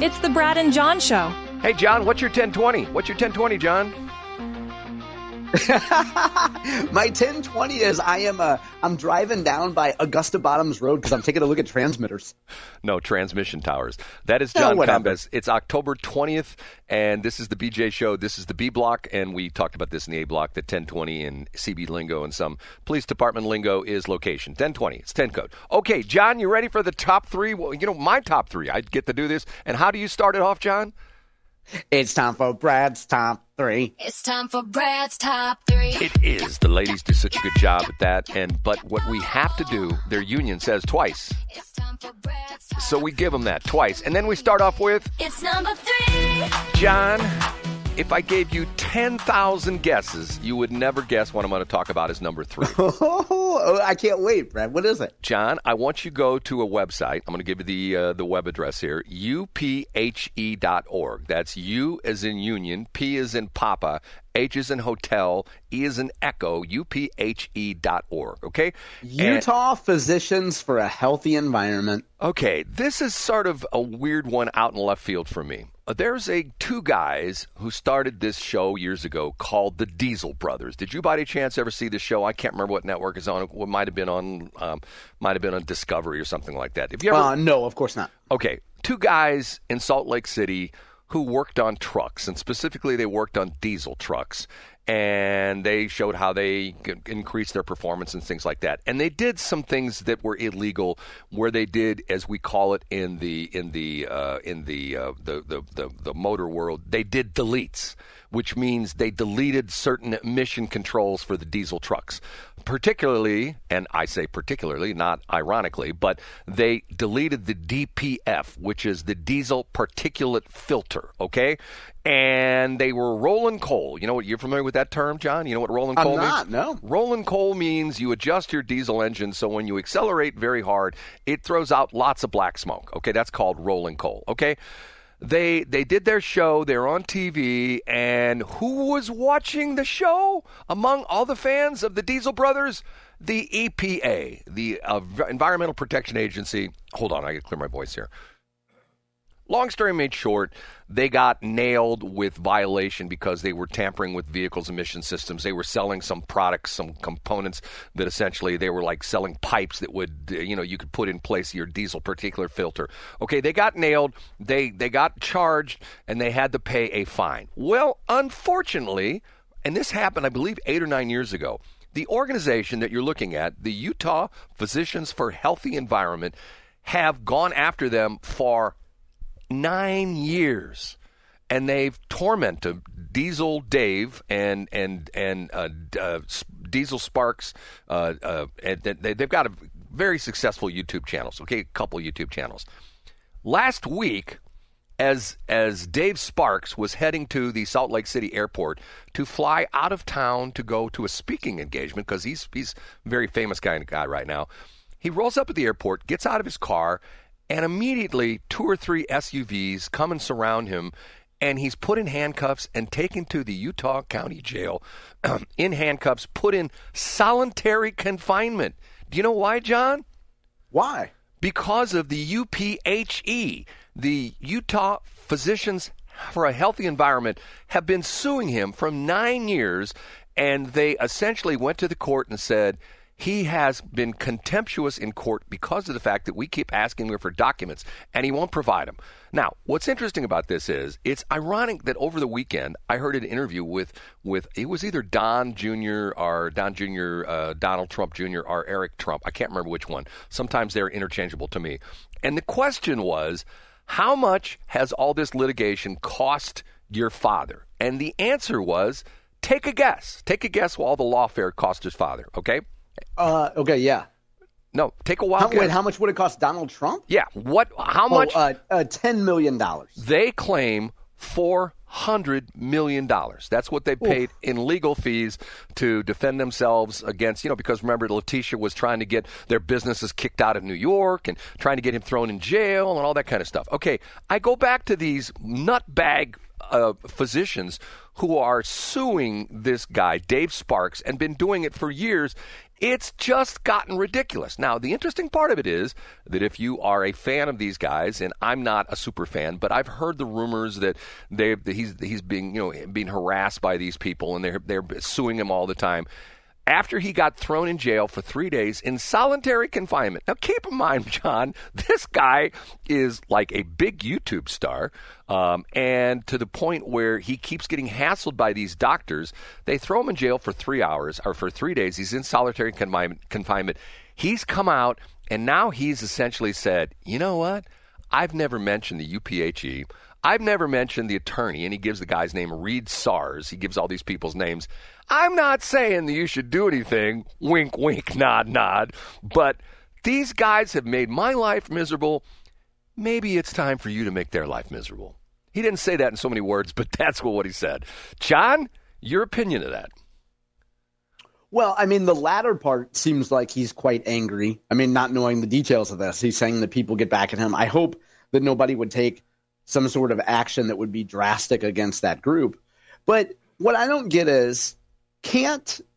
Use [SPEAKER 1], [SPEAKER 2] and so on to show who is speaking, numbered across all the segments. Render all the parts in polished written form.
[SPEAKER 1] It's the Brad and John Show.
[SPEAKER 2] Hey, John, what's your 1020? What's your 1020, John?
[SPEAKER 3] My 1020 is I'm driving down by Augusta Bottoms Road because I'm taking a look at transmitters.
[SPEAKER 2] No, transmission towers. That is John Combes. It's October 20th, and this is the BJ Show. This is the B Block, and we talked about this in the A Block, the 1020 in CB lingo and some police department lingo is location. 1020, it's 10 code. Okay, John, you ready for the top three? Well, my top three. I get to do this. And how do you start it off, John?
[SPEAKER 3] It's time for Brad's top three.
[SPEAKER 4] It's time for Brad's top three.
[SPEAKER 2] It is. The ladies do such a good job at that. But what we have to do, their union says twice.
[SPEAKER 4] It's time for Brad's top
[SPEAKER 2] So we give them that twice. And then we start off with,
[SPEAKER 4] It's number three.
[SPEAKER 2] John, if I gave you 10,000 guesses, you would never guess what I'm going to talk about as number three.
[SPEAKER 3] Oh, I can't wait, Brad. What is it?
[SPEAKER 2] John, I want you to go to a website. I'm going to give you the web address here, uphe.org. That's U as in Union, P as in Papa, H as in Hotel, E as in Echo, uphe.org, okay?
[SPEAKER 3] Utah Physicians for a Healthy Environment.
[SPEAKER 2] Okay, this is sort of a weird one out in left field for me. There's two guys who started this show years ago called the Diesel Brothers. Did you by any chance ever see this show? I can't remember what network it's on. It might have been on Discovery or something like that. Have you ever?
[SPEAKER 3] No, of course not.
[SPEAKER 2] Okay, two guys in Salt Lake City who worked on trucks, and specifically they worked on diesel trucks, and they showed how they could increase their performance and things like that. And they did some things that were illegal, where they did, as we call it in the motor world, they did deletes, which means they deleted certain emission controls for the diesel trucks. Particularly, and I say particularly, not ironically, but they deleted the DPF, which is the diesel particulate filter, okay? And they were rolling coal. You know what? You're familiar with that term, John? You know what rolling coal means?
[SPEAKER 3] I'm not, no.
[SPEAKER 2] Rolling coal means you adjust your diesel engine so when you accelerate very hard, it throws out lots of black smoke, okay? That's called rolling coal, okay? They did their show. They were on TV, and who was watching the show among all the fans of the Diesel Brothers? The EPA, the Environmental Protection Agency. Hold on, I got to clear my voice here. Long story made short, they got nailed with violation because they were tampering with vehicles' emission systems. They were selling some products, some components that essentially they were like selling pipes that would, you could put in place your diesel particulate filter. Okay, they got nailed, they got charged, and they had to pay a fine. Well, unfortunately, and this happened, I believe, 8 or 9 years ago, the organization that you're looking at, the Utah Physicians for Healthy Environment, have gone after them for 9 years, and they've tormented Diesel Dave and Diesel Sparks. And they've got a very successful YouTube channels. Okay, a couple YouTube channels. Last week, as Dave Sparks was heading to the Salt Lake City airport to fly out of town to go to a speaking engagement, because he's a very famous guy right now, he rolls up at the airport, gets out of his car, and immediately 2 or 3 SUVs come and surround him, and he's put in handcuffs and taken to the Utah County Jail in handcuffs, put in solitary confinement. Do you know why, John?
[SPEAKER 3] Why?
[SPEAKER 2] Because of the UPHE, the Utah Physicians for a Healthy Environment, have been suing him for 9 years, and they essentially went to the court and said, he has been contemptuous in court because of the fact that we keep asking him for documents, and he won't provide them. Now, what's interesting about this is it's ironic that over the weekend I heard an interview with it was either Donald Trump Jr. or Eric Trump. I can't remember which one. Sometimes they're interchangeable to me. And the question was, how much has all this litigation cost your father? And the answer was, take a guess. Take a guess what all the lawfare cost his father, okay?
[SPEAKER 3] Okay, yeah.
[SPEAKER 2] No, take a wild guess.
[SPEAKER 3] Wait, how much would it cost Donald Trump?
[SPEAKER 2] Yeah, how much?
[SPEAKER 3] $10 million.
[SPEAKER 2] They claim $400 million. That's what they paid in legal fees to defend themselves against, because remember, Letitia was trying to get their businesses kicked out of New York and trying to get him thrown in jail and all that kind of stuff. Okay, I go back to these nutbag physicians who are suing this guy, Dave Sparks, and been doing it for years. It's just gotten ridiculous. Now, the interesting part of it is that if you are a fan of these guys, and I'm not a super fan, but I've heard the rumors that he's being harassed by these people, and they're suing him all the time. After he got thrown in jail for 3 days in solitary confinement. Now, keep in mind, John, this guy is like a big YouTube star, and to the point where he keeps getting hassled by these doctors. They throw him in jail for 3 hours, or for 3 days. He's in solitary confinement. He's come out, and now he's essentially said, you know what? I've never mentioned the UPHE. I've never mentioned the attorney, and he gives the guy's name Reed Sars. He gives all these people's names. I'm not saying that you should do anything, wink, wink, nod, nod, but these guys have made my life miserable. Maybe it's time for you to make their life miserable. He didn't say that in so many words, but that's what he said. John, your opinion of that?
[SPEAKER 3] Well, I mean, the latter part seems like he's quite angry. I mean, not knowing the details of this. He's saying that people get back at him. I hope that nobody would take some sort of action that would be drastic against that group. But what I don't get is,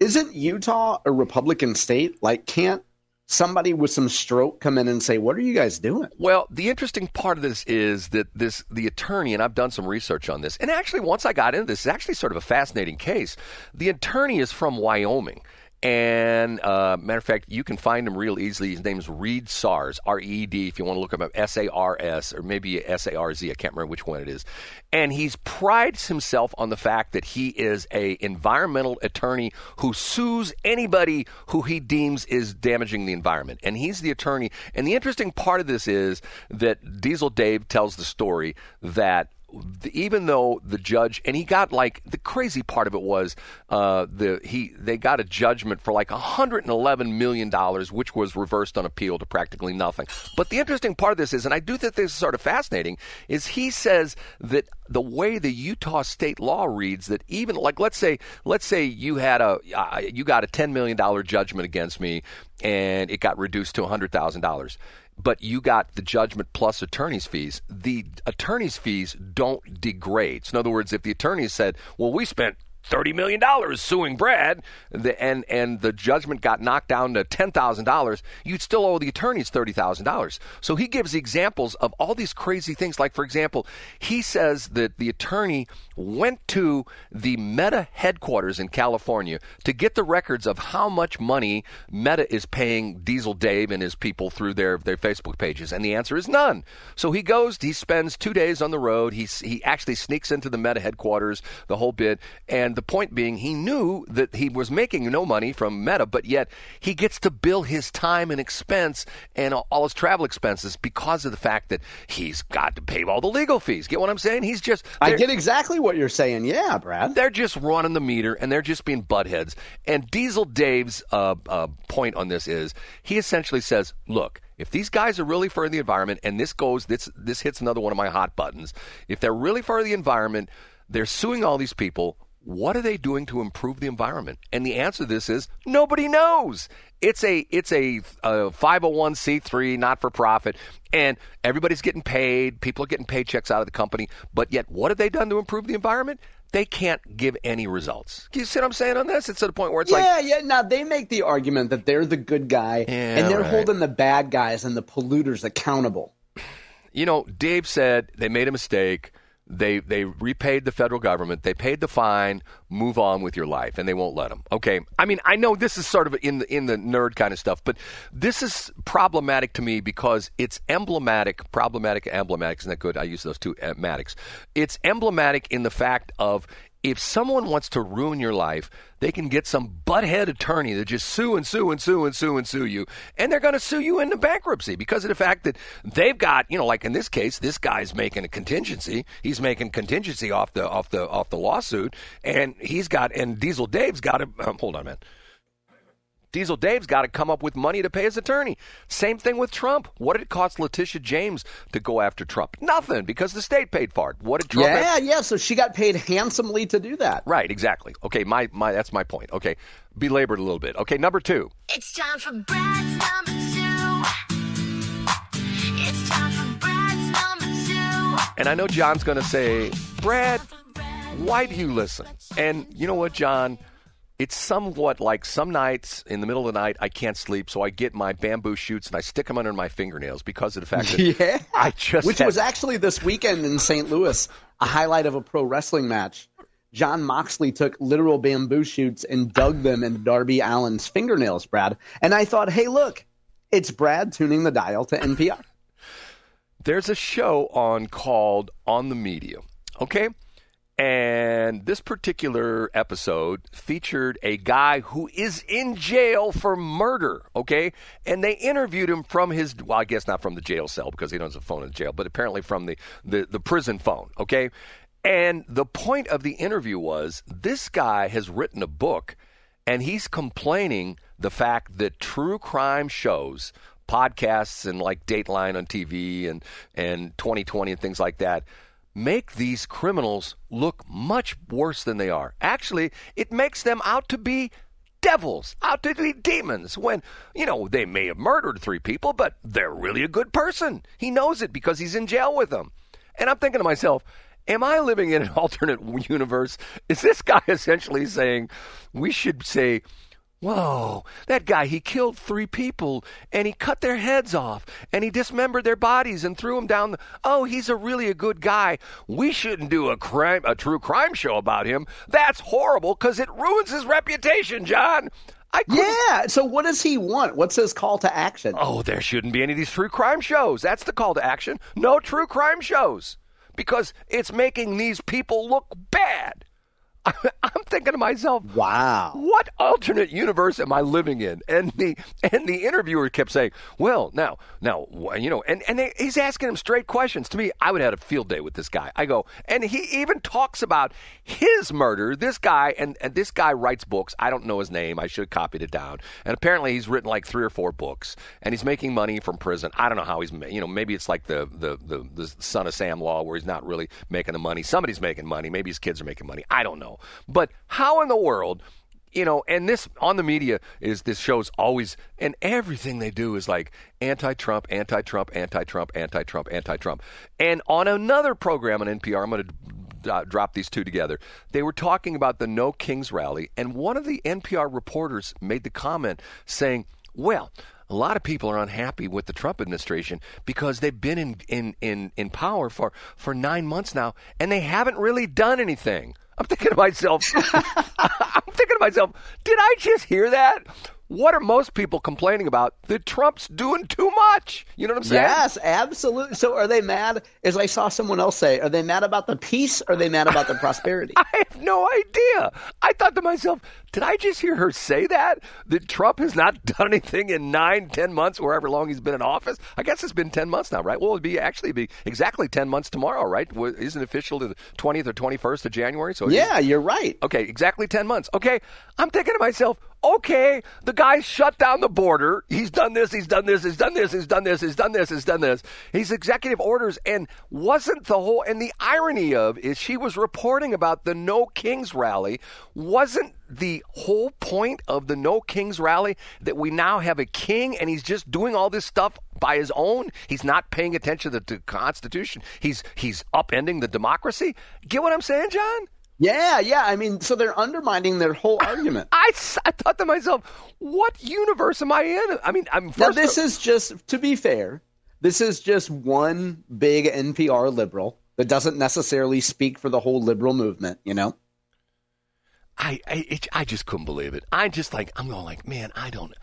[SPEAKER 3] isn't Utah a Republican state? Like, can't somebody with some stroke come in and say, what are you guys doing?
[SPEAKER 2] Well, the interesting part of this is that the attorney, and I've done some research on this, and actually once I got into this, it's actually sort of a fascinating case. The attorney is from Wyoming. And matter of fact, you can find him real easily. His name is Reed Sars, R-E-D, if you want to look him up, S-A-R-S, or maybe S-A-R-Z. I can't remember which one it is. And he prides himself on the fact that he is a environmental attorney who sues anybody who he deems is damaging the environment. And he's the attorney. And the interesting part of this is that Diesel Dave tells the story that even though the judge, and he got the crazy part of it was they got a judgment for $111 million, which was reversed on appeal to practically nothing. But the interesting part of this is, and I do think this is sort of fascinating, is he says that the way the Utah state law reads, that even let's say you got a $10 million judgment against me, and it got reduced to $100,000. But you got the judgment plus attorney's fees. The attorney's fees don't degrade. So in other words, if the attorney said, well, we spent $30 million suing Brad, and the judgment got knocked down to $10,000, you'd still owe the attorneys $30,000. So he gives examples of all these crazy things. Like, for example, he says that the attorney went to the Meta headquarters in California to get the records of how much money Meta is paying Diesel Dave and his people through their Facebook pages. And the answer is none. So he spends 2 days on the road. He actually sneaks into the Meta headquarters, the whole bit, and the point being, he knew that he was making no money from Meta, but yet he gets to bill his time and expense and all his travel expenses because of the fact that he's got to pay all the legal fees. Get what I'm saying?
[SPEAKER 3] I get exactly what you're saying. Yeah, Brad.
[SPEAKER 2] They're just running the meter, and they're just being buttheads. And Diesel Dave's point on this is, he essentially says, look, if these guys are really for the environment, and this hits another one of my hot buttons, if they're really for the environment, they're suing all these people. What are they doing to improve the environment? And the answer to this is nobody knows. It's a 501c3, not for profit, and everybody's getting paid. People are getting paychecks out of the company. But yet, what have they done to improve the environment? They can't give any results. You see what I'm saying on this? It's to the point where it's
[SPEAKER 3] Now they make the argument that they're the good guy, and they're holding the bad guys and the polluters accountable.
[SPEAKER 2] You know, Dave said they made a mistake. They repaid the federal government. They paid the fine. Move on with your life, and they won't let them. Okay, I mean, I know this is sort of in the nerd kind of stuff, but this is problematic to me because it's emblematic. Problematic, emblematic, isn't that good? I use those two matics. It's emblematic in the fact of, if someone wants to ruin your life, they can get some butthead attorney that just sue and sue and sue and sue and sue you, and they're going to sue you into bankruptcy because of the fact that they've got, like in this case, this guy's making a contingency. He's making contingency off the lawsuit, and Diesel Dave's got to hold on, man. Diesel Dave's got to come up with money to pay his attorney. Same thing with Trump. What did it cost Letitia James to go after Trump? Nothing, because the state paid for it. What did Trump have?
[SPEAKER 3] So she got paid handsomely to do that.
[SPEAKER 2] Right, exactly. Okay, that's my point. Okay, belabored a little bit. Okay, number 2.
[SPEAKER 4] It's time for Brad's number 2. It's time for Brad's number 2.
[SPEAKER 2] And I know John's going to say, Brad, Why do you listen? And you know what, John? It's somewhat like some nights in the middle of the night I can't sleep, so I get my bamboo shoots and I stick them under my fingernails because of the fact that
[SPEAKER 3] Yeah.
[SPEAKER 2] I just
[SPEAKER 3] Which was actually this weekend in St. Louis, a highlight of a pro wrestling match. John Moxley took literal bamboo shoots and dug them into Darby Allin's fingernails, Brad. And I thought, hey, look, it's Brad tuning the dial to NPR.
[SPEAKER 2] There's a show on called On the Media, okay? And this particular episode featured a guy who is in jail for murder, okay? And they interviewed him from his, well, I guess not from the jail cell because he doesn't have a phone in jail, but apparently from the prison phone, okay? And the point of the interview was this guy has written a book, and he's complaining the fact that true crime shows, podcasts and like Dateline on TV and 2020 and things like that, make these criminals look much worse than they are. Actually, it makes them out to be devils, out to be demons, when, you know, they may have murdered 3 people, but they're really a good person. He knows it because he's in jail with them. And I'm thinking to myself, am I living in an alternate universe? Is this guy essentially saying we should say, whoa, that guy, he killed 3 people, and he cut their heads off, and he dismembered their bodies and threw them down. Oh, he's really a good guy. We shouldn't do a true crime show about him. That's horrible because it ruins his reputation, John.
[SPEAKER 3] Yeah, so what does he want? What's his call to action?
[SPEAKER 2] Oh, there shouldn't be any of these true crime shows. That's the call to action. No true crime shows because it's making these people look bad. I'm thinking to myself,
[SPEAKER 3] wow,
[SPEAKER 2] what alternate universe am I living in? And the interviewer kept saying, well, now, you know, and he's asking him straight questions. To me, I would have had a field day with this guy. I go, and he even talks about his murder. This guy, and this guy writes books. I don't know his name. I should have copied it down. And apparently he's written like 3 or 4 books, and he's making money from prison. I don't know how he's, you know, maybe it's like the Son of Sam Law where he's not really making the money. Somebody's making money. Maybe his kids are making money. I don't know. But how in the world, you know, and this On the Media is, this show's always, and everything they do is like anti-Trump, anti-Trump, anti-Trump, anti-Trump, anti-Trump. And on another program on NPR, I'm going to drop these 2 together. They were talking about the No Kings rally, and one of the NPR reporters made the comment saying, well, a lot of people are unhappy with the Trump administration because they've been in power for 9 months now, and they haven't really done anything. I'm thinking to myself, did I just hear that? What are most people complaining about? That Trump's doing too much. You know what I'm saying?
[SPEAKER 3] Yes, absolutely. So are they mad, as I saw someone else say, are they mad about the peace or are they mad about the prosperity?
[SPEAKER 2] I have no idea. I thought to myself, did I just hear her say that? That Trump has not done anything in 9, 10 months, wherever long he's been in office? I guess it's been 10 months now, right? Well, it'd be exactly 10 months tomorrow, right? Isn't it official to the 20th or 21st of January? So
[SPEAKER 3] yeah, you're right.
[SPEAKER 2] Okay, exactly 10 months. Okay, I'm thinking to myself, okay, the guy shut down the border. He's done this, he's done this, he's done this, he's done this, he's done this, he's done this. He's executive orders, and wasn't the whole, and the irony of is she was reporting about the No Kings rally. Wasn't the whole point of the No Kings rally that we now have a king and he's just doing all this stuff by his own? He's not paying attention to the Constitution. He's upending the democracy. Get what I'm saying, John?
[SPEAKER 3] Yeah. I mean, so they're undermining their whole argument.
[SPEAKER 2] I thought to myself, what universe am I in? I mean,
[SPEAKER 3] this is just, to be fair, this is just one big NPR liberal that doesn't necessarily speak for the whole liberal movement, you know?
[SPEAKER 2] I just couldn't believe it. I'm going like, man, I don't.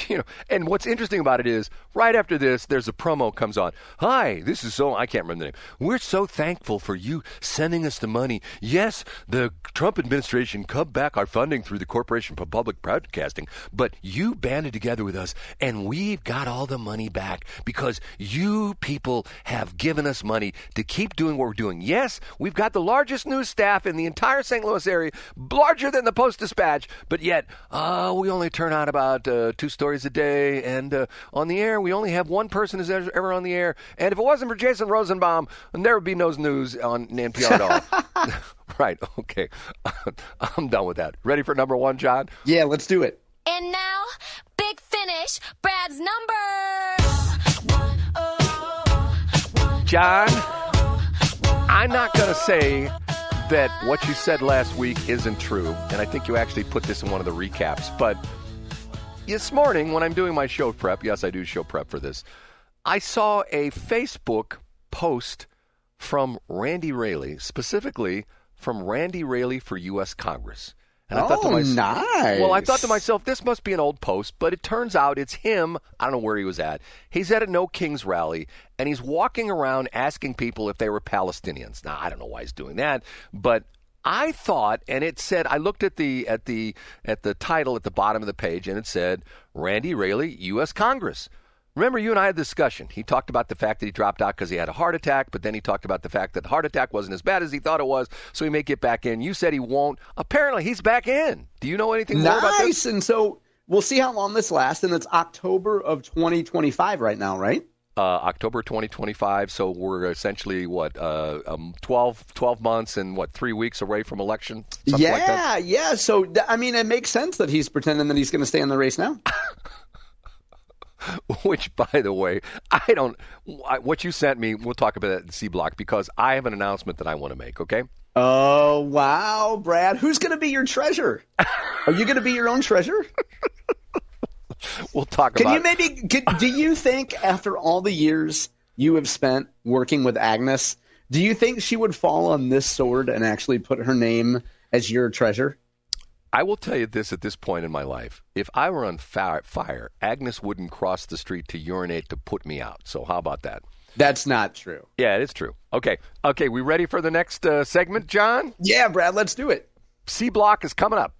[SPEAKER 2] You know, and what's interesting about it is right after this, there's a promo comes on. Hi, this is I can't remember the name. We're so thankful for you sending us the money. Yes, the Trump administration cut back our funding through the Corporation for Public Broadcasting, but you banded together with us, and we've got all the money back because you people have given us money to keep doing what we're doing. Yes, we've got the largest news staff in the entire St. Louis area, larger than the Post-Dispatch, but yet we only turn out about 2 stories a day, and on the air we only have one person who's ever on the air, and if it wasn't for Jason Rosenbaum, there would be no news on NPR at all. Right, okay. I'm done with that. Ready for number 1, John?
[SPEAKER 3] Yeah, let's do it.
[SPEAKER 4] And now, Big Finish, Brad's number.
[SPEAKER 2] John, I'm not going to say that what you said last week isn't true, and I think you actually put this in one of the recaps, but this morning when I'm doing my show prep, yes, I do show prep for this, I saw a Facebook post from Randy Raley, specifically from Randy Raley for U.S. Congress. And I thought to myself,
[SPEAKER 3] nice.
[SPEAKER 2] Well, I thought to myself, this must be an old post, but it turns out it's him. I don't know where he was at. He's at a No Kings rally, and he's walking around asking people if they were Palestinians. Now, I don't know why he's doing that, but I thought, and it said, I looked at the title at the bottom of the page, and it said, Randy Raley, U.S. Congress. Remember, you and I had a discussion. He talked about the fact that he dropped out because he had a heart attack, but then he talked about the fact that the heart attack wasn't as bad as he thought it was, so he may get back in. You said he won't. Apparently, he's back in. Do you know anything more about this?
[SPEAKER 3] Nice. And so we'll see how long this lasts, and it's October of 2025 right now, right?
[SPEAKER 2] October 2025, so we're essentially, 12 months and, 3 weeks away from election? Something like that?
[SPEAKER 3] Yeah. So, I mean, it makes sense that he's pretending that he's going to stay in the race now.
[SPEAKER 2] Which, by the way, what you sent me, we'll talk about that in C Block, because I have an announcement that I want to make, okay?
[SPEAKER 3] Oh, wow, Brad. Who's going to be your treasurer? Are you going to be your own treasurer?
[SPEAKER 2] We'll talk about
[SPEAKER 3] it. Do you think after all the years you have spent working with Agnes, do you think she would fall on this sword and actually put her name as your treasurer?
[SPEAKER 2] I will tell you this at this point in my life. If I were on fire, Agnes wouldn't cross the street to urinate to put me out. So how about that?
[SPEAKER 3] That's not true.
[SPEAKER 2] Yeah, it is true. Okay, we ready for the next segment, John?
[SPEAKER 3] Yeah, Brad, let's do it.
[SPEAKER 2] C Block is coming up.